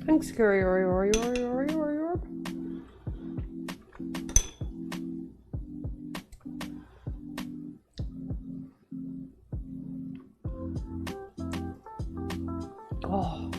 Thanks, Scary. Oh.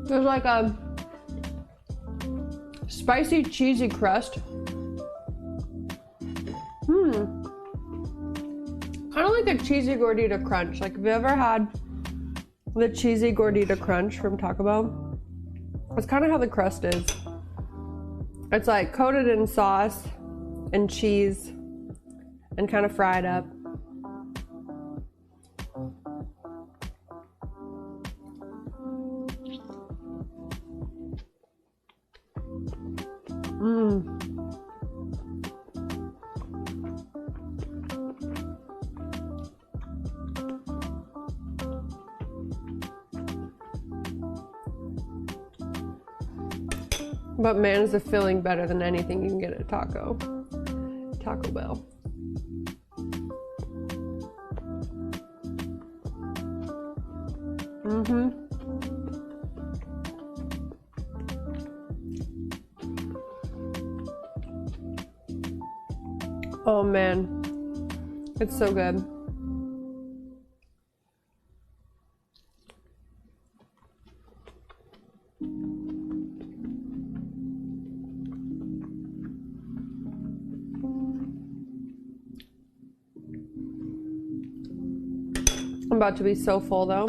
There's like a spicy, cheesy crust. Kind of like a cheesy gordita crunch. Like, have you ever had the cheesy gordita crunch from Taco Bell? That's kind of how the crust is. It's like coated in sauce and cheese and kind of fried up. But man, is the filling better than anything you can get at Taco Bell. Oh man, it's so good. I'm about to be so full though.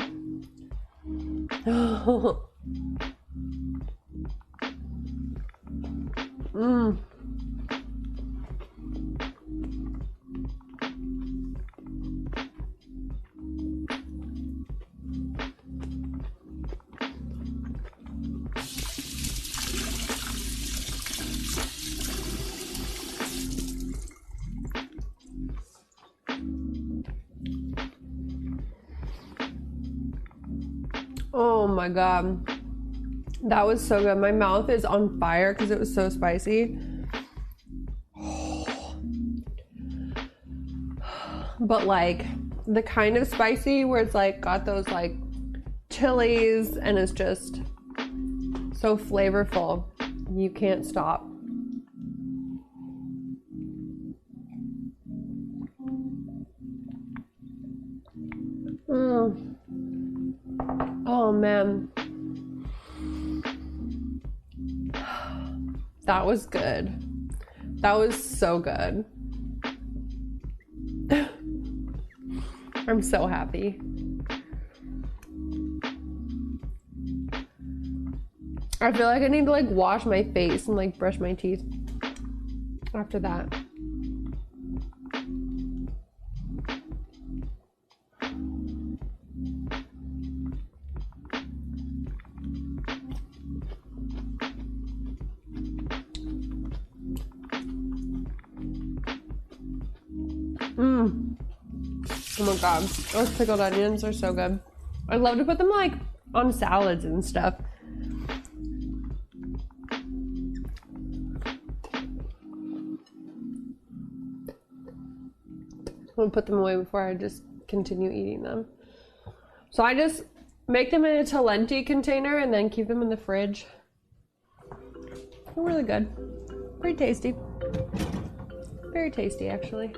Oh my god, that was so good. My mouth is on fire because it was so spicy. But like the kind of spicy where it's like got those like chilies and it's just so flavorful. You can't stop. Oh man, that was good. That was so good. I'm so happy. I feel like I need to like wash my face and like brush my teeth after that. Oh my god, those pickled onions are so good. I love to put them like on salads and stuff. I'm gonna put them away before I just continue eating them. So I just make them in a Talenti container and then keep them in the fridge. They're really good. Pretty tasty. Very tasty, actually.